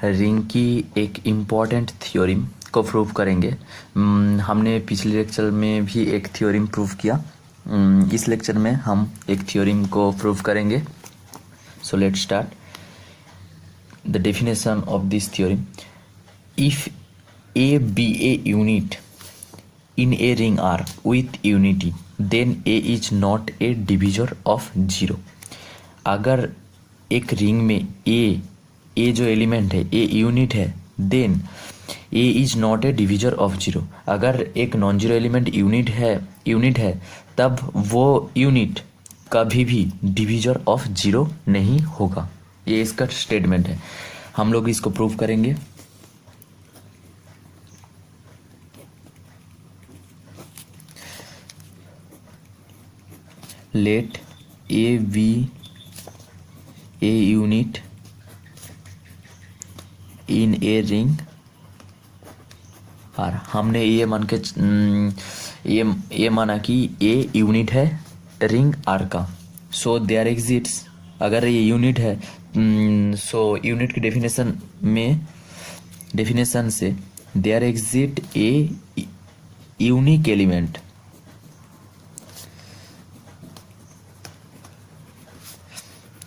Ring की एक important theorem को प्रूव करेंगे। हमने पिछले लेक्चर में भी एक थ्योरम प्रूव किया। इस लेक्चर में हम एक थ्योरम को प्रूव करेंगे। So let's start the definition of this theorem. If A be a unit in a ring R with unity, then A is not a divisor of zero। अगर एक ring में ए जो element है A unit है, then A is not a divisor of zero. अगर एक non zero element unit है तब वो यूनिट कभी भी डिविजर ऑफ जीरो नहीं होगा। ये इसका स्टेटमेंट है। हम लोग इसको प्रूव करेंगे। Let A be a unit in a ring R. हमने ये मान के ये माना कि ए यूनिट है रिंग आर का। सो देयर एग्जिट्स, अगर ये यूनिट है सो यूनिट की डेफिनेशन से there exist a unique element.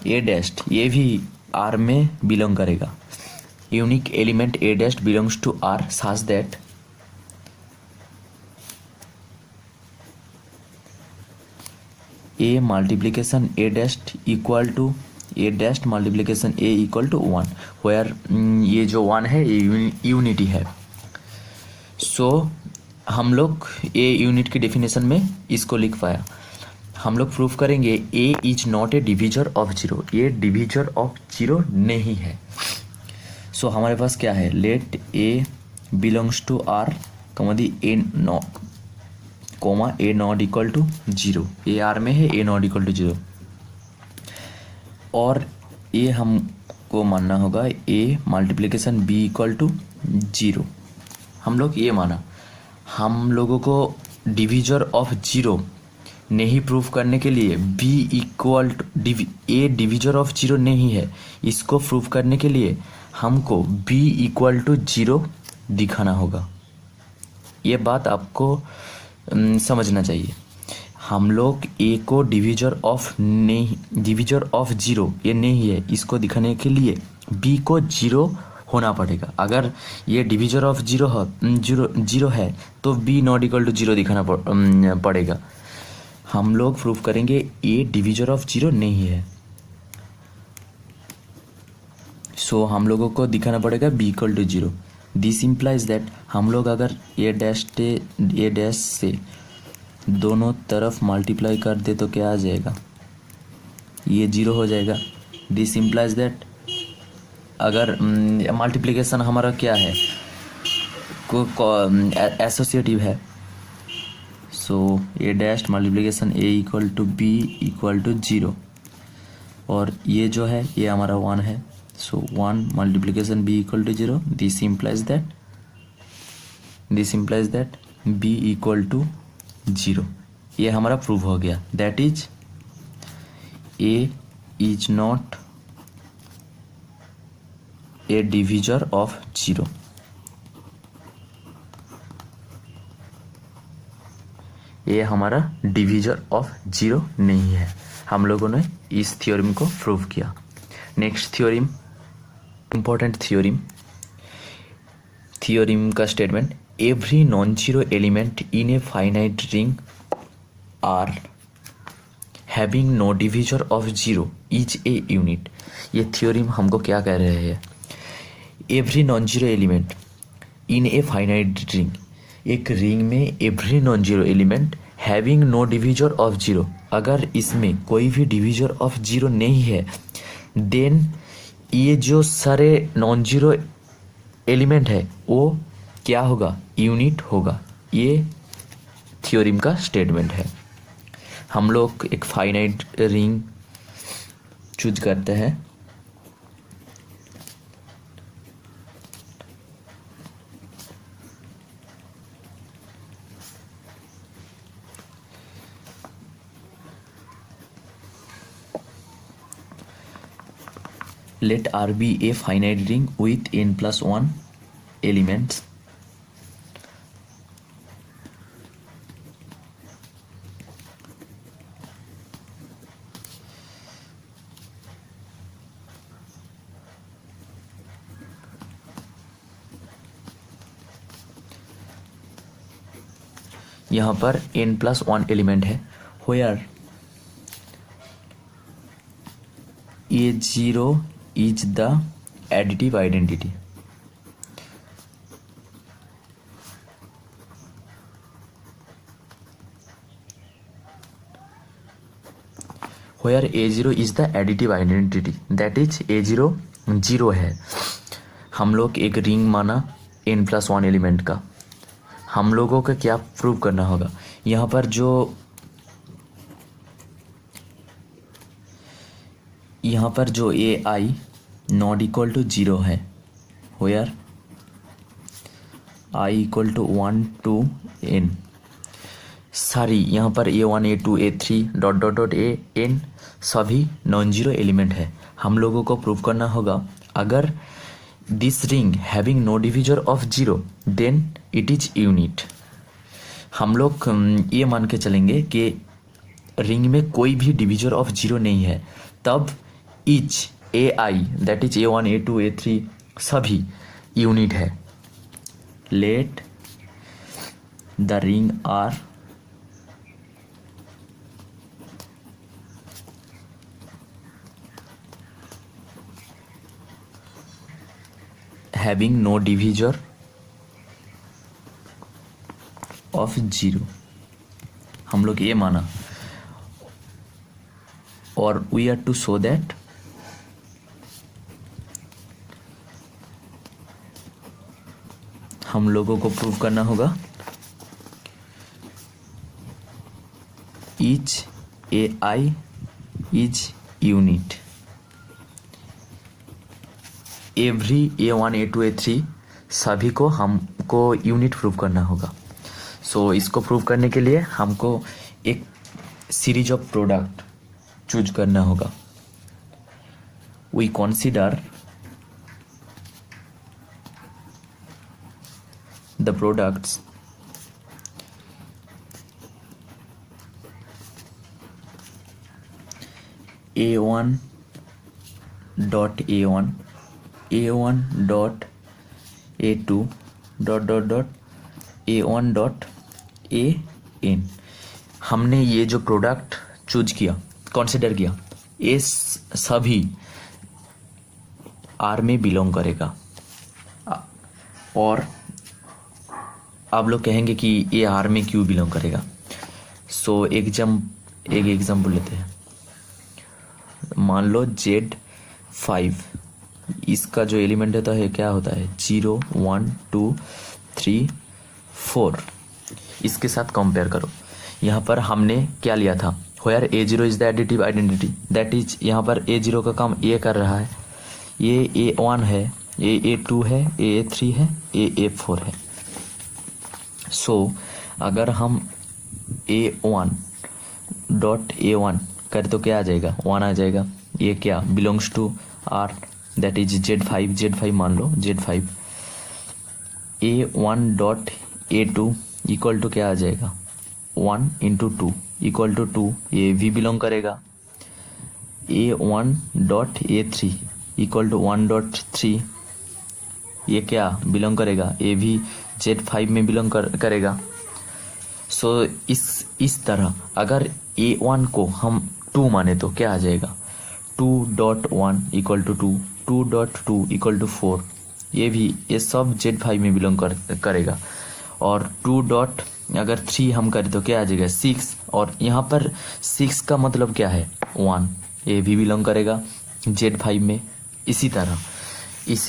A dash ये भी आर में बिलोंग करेगा। Unique element A dash belongs to R such that A multiplication A dash equal to A dash multiplication A equal to 1, where ये जो 1 है ये unity है। सो हम लोग ए यूनिट की डेफिनेशन में इसको लिख पाया। हम लोग प्रूफ करेंगे A is not a divisor of zero. ये डिविजर ऑफ जीरो नहीं है। सो हमारे पास क्या है, let A belongs to R the A not equal to zero. A R में है, A not equal to zero. और ये हमको मानना होगा A multiplication B equal to zero. हम लोग ये माना। हम लोगों को डिविजर ऑफ जीरो नहीं प्रूफ करने के लिए b equal to a divisor of zero नहीं है, इसको प्रूफ करने के लिए हमको b इक्वल टू जीरो दिखाना होगा। ये बात आपको समझना चाहिए। हम लोग a को डिविजर ऑफ जीरो ये नहीं है, इसको दिखाने के लिए b को जीरो होना पड़ेगा। अगर ये डिविजर ऑफ जीरो है तो b not equal to zero दिखाना पड़ेगा। हम लोग प्रूफ करेंगे ए डिविजर ऑफ जीरो नहीं है। सो हम लोगों को दिखाना पड़ेगा B equal to zero. This implies that हम लोग अगर ए डैश से दोनों तरफ मल्टीप्लाई कर दे तो क्या आ जाएगा, ये जीरो हो जाएगा। दिस इम्प्लाइज दैट अगर मल्टीप्लिकेशन हमारा क्या है, एसोसिएटिव है। So A dash multiplication A equal to B equal to zero, और ये जो है ये हमारा 1 है। So 1 multiplication B equal to zero. This implies that B equal to zero. ये हमारा प्रूव हो गया। That is A is not a divisor of zero. ये हमारा डिविजर ऑफ जीरो नहीं है। हम लोगों ने इस थ्योरम को प्रूव किया। नेक्स्ट थ्योरम, इंपॉर्टेंट थ्योरम का statement, every non zero element in a finite ring R having no divisor of zero is a unit. ये थ्योरम हमको क्या कह रहे हैं, every non zero element in a finite ring, एक ring में every non zero element having no divisor of zero, अगर इसमें कोई भी डिविजर ऑफ जीरो नहीं है, देन ये जो सारे नॉन जीरो एलिमेंट है वो क्या होगा, यूनिट होगा। ये थ्योरम का स्टेटमेंट है। हम लोग एक फाइनाइट रिंग चूज करते हैं। Let R be a finite ring with n+1 elements. यहाँ पर n+1 एलिमेंट है, where A0 is the additive identity. Where A0 is the additive identity, that is A0 0 है। हम लोग एक रिंग माना n+1 एलिमेंट का, हम लोगों को क्या प्रूव करना होगा? यहाँ पर जो AI नॉट इक्वल टू 0 है, where I equal to 1 to n, सारी यहाँ पर A1 A2 A3 dot dot dot AN सभी नॉन जीरो एलिमेंट है। हम लोगों को प्रूव करना होगा अगर this ring having no divisor of 0 then it is unit. हम लोग ये मान के चलेंगे कि रिंग में कोई भी डिविजर ऑफ 0 नहीं है, तब each AI that is A1 A2 A3 सभी यूनिट है। Let the ring R having no divisor of 0, हम लोग ये माना, और we are to show that हम लोगों को प्रूव करना होगा each AI is unit, every A1 A2 A3 सभी को हमको यूनिट प्रूव करना होगा। सो इसको प्रूव करने के लिए हमको एक सीरीज ऑफ प्रोडक्ट चूज करना होगा। We consider the products A1 dot A1 A1 dot A2 dot dot dot A1 dot AN। हमने ये जो प्रोडक्ट चूज किया, कंसिडर किया, ये सभी R में बिलोंग करेगा। और आप लोग कहेंगे कि ये R में क्यों बिलोंग करेगा? सो एक एग्जाम्पल लेते हैं। मान लो Z5, इसका जो एलिमेंट होता है क्या होता है? 0 1 2 3 4। इसके साथ कंपेयर करो। यहाँ पर हमने क्या लिया था? Where A0 is the additive identity, that is यहाँ पर A0 का काम ये कर रहा है, ये A1 है, ये A2 है, ये A3 है, ये A4 है। सो अगर हम A1 डॉट A1 करें तो क्या आ जाएगा? 1 आ जाएगा। ये क्या belongs to R, that is Z5 मान लो Z5। A1 dot A2 equal to क्या आ जाएगा? 1 इंटू 2 इक्वल टू 2, ये भी बिलोंग करेगा। A1 dot A3 equal to 1 dot 3, ये क्या बिलोंग करेगा? ये भी Z5 में बिलोंग करेगा। सो इस तरह अगर A1 को हम 2 माने तो क्या आ जाएगा? 2.1 इक्वल टू 2, 2.2 इक्वल टू 4, ये सब Z5 में बिलोंग करेगा। और 2.3 हम करें तो क्या आ जाएगा? 6, और यहाँ पर 6 का मतलब क्या है? 1, ये भी बिलोंग करेगा Z5 में। इसी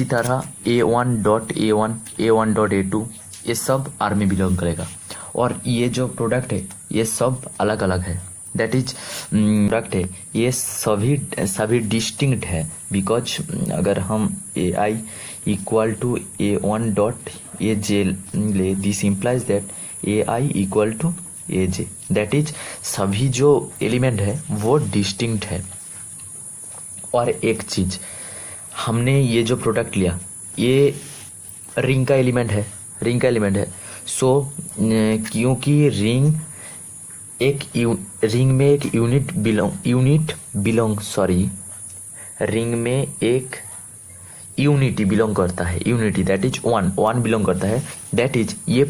तरह A1 dot A1, A1 dot A2 ये सब R में बिलोंग करेगा। और ये जो प्रोडक्ट है ये सब अलग अलग है, दैट इज प्रोडक्ट है, ये सभी डिस्टिंक्ट है। बिकॉज अगर हम AI equal to A1 dot AJ ले, this implies that AI equal to AJ, that is सभी जो एलिमेंट है वो डिस्टिंक्ट है। और एक चीज, हमने ये जो प्रोडक्ट लिया ये रिंग का एलिमेंट है, सो क्योंकि रिंग में एक रिंग में एक यूनिटी बिलोंग करता है, unity that is one belong करता है, दैट इज ये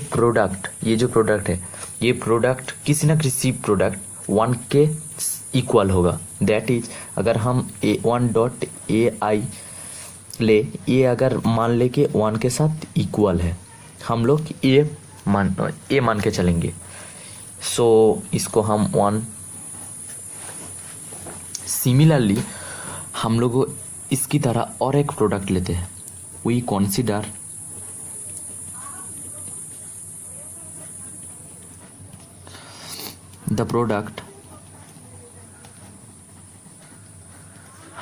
जो प्रोडक्ट है ये प्रोडक्ट किसी न किसी प्रोडक्ट वन के इक्वल होगा। दैट इज अगर हम वन डॉट ए आई ले, ये अगर मान ले के वन के साथ इक्वल है, हम लोग ए मान के चलेंगे। सो इसको हम वन। सिमिलरली हम लोग इसकी तरह और एक प्रोडक्ट लेते हैं। वी कंसीडर द प्रोडक्ट,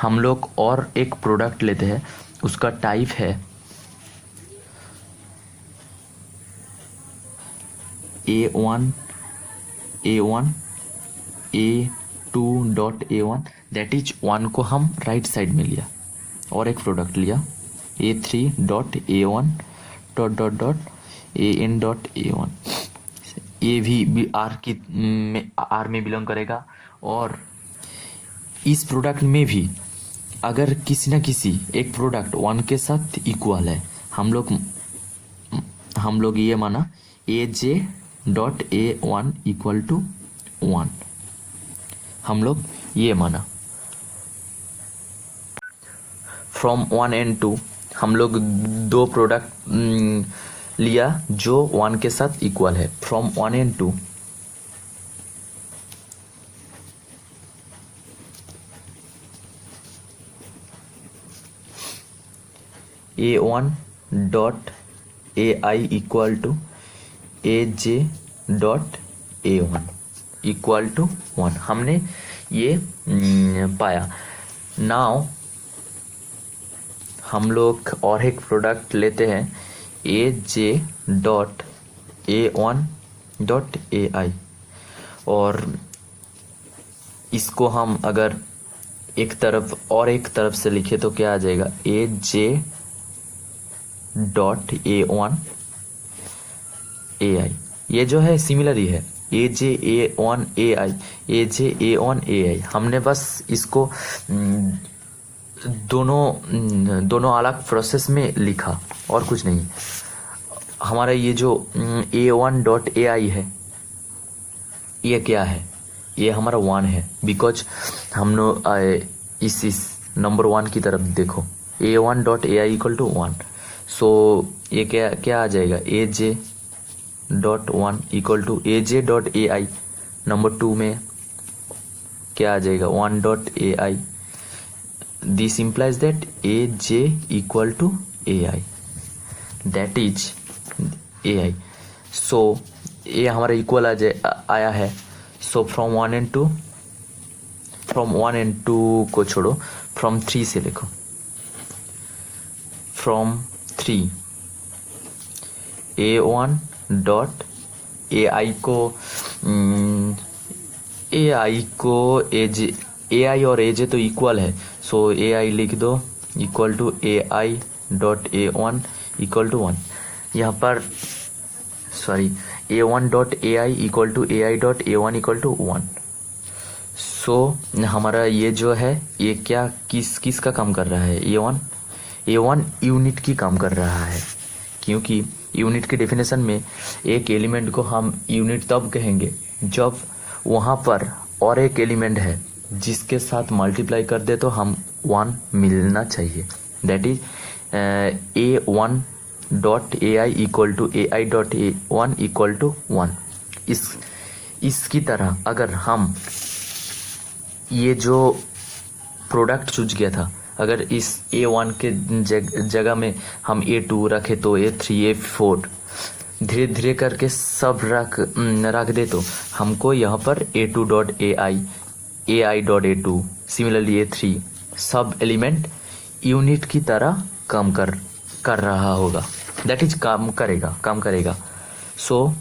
हम लोग और एक प्रोडक्ट लेते हैं, उसका टाइप है A1 A2 dot A1, that is one को हम राइट साइड में लिया और एक प्रोडक्ट लिया A3 dot A1 dot dot dot AN dot A1। ये भी आर में बिलोंग करेगा। और इस प्रोडक्ट में भी अगर किसी न किसी एक प्रोडक्ट वन के साथ इक्वल है, हम लोग ये माना AJ dot A1 equal to 1, हम लोग ये माना। फ्रॉम 1 एंड 2 हम लोग दो प्रोडक्ट लिया जो 1 के साथ इक्वल है। From 1 and 2 A1 dot AI equal to AJ dot A1 equal to 1, हमने ये पाया। नाउ हम लोग और एक प्रोडक्ट लेते हैं AJ dot A1 dot AI, और इसको हम अगर एक तरफ से लिखे तो क्या आ जाएगा AJ डॉट A1 AI। ये जो है सिमिलर ही है AJ A1 AI, AJ A1 AI। हमने बस इसको दोनों अलग प्रोसेस में लिखा और कुछ नहीं। हमारा ये जो A1 डॉट AI है ये क्या है, ये हमारा 1 है, बिकॉज हम लोग इस नंबर 1 की तरफ देखो A1 dot AI equal to 1। So ये क्या आ जाएगा AJ dot 1 equal to AJ dot AI। Number 2 में क्या आ जाएगा 1 dot AI। This implies that AJ equal to AI, that is AI। So ये हमारा इक्वल आया है। सो फ्रॉम 1 एंड 2 को छोड़ो, फ्रॉम 3 से लिखो। फ्रॉम 3 A1 डॉट AI को AI और AJ तो इक्वल है, सो AI लिख दो equal to AI dot A1 equal to 1। यहाँ पर A1 dot AI equal to AI dot A1 equal to 1। So हमारा ये जो है ये क्या किस का काम कर रहा है, A1 यूनिट की काम कर रहा है, क्योंकि यूनिट की डेफिनेशन में एक एलिमेंट को हम यूनिट तब कहेंगे जब वहाँ पर और एक एलिमेंट है जिसके साथ मल्टीप्लाई कर दे तो हम 1 मिलना चाहिए। That is A1 dot AI equal to AI dot A1 equal to 1। इसकी तरह अगर हम ये जो प्रोडक्ट चूज किया था, अगर इस A1 के जगह में हम A2 रखे तो A3 A4 धीरे धीरे करके सब रख दे तो हमको यहाँ पर A2 dot AI dot A2 similarly A3 सब एलिमेंट यूनिट की तरह काम कर रहा होगा, दैट इज काम करेगा। सो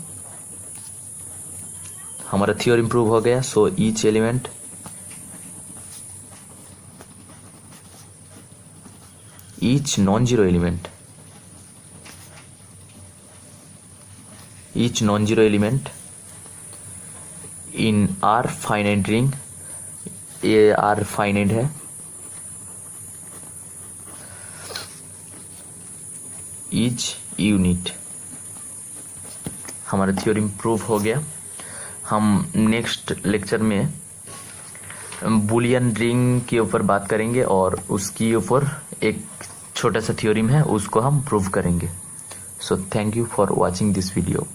हमारा थ्योरम प्रूव हो गया। So each element each non-zero element in R finite ring, ये R finite है, each unit। हमारा थ्योरम प्रूव हो गया। हम नेक्स्ट लेक्चर में बुलियन रिंग के ऊपर बात करेंगे और उसके ऊपर एक छोटा सा थ्योरम है, उसको हम प्रूव करेंगे। So thank you for watching this video.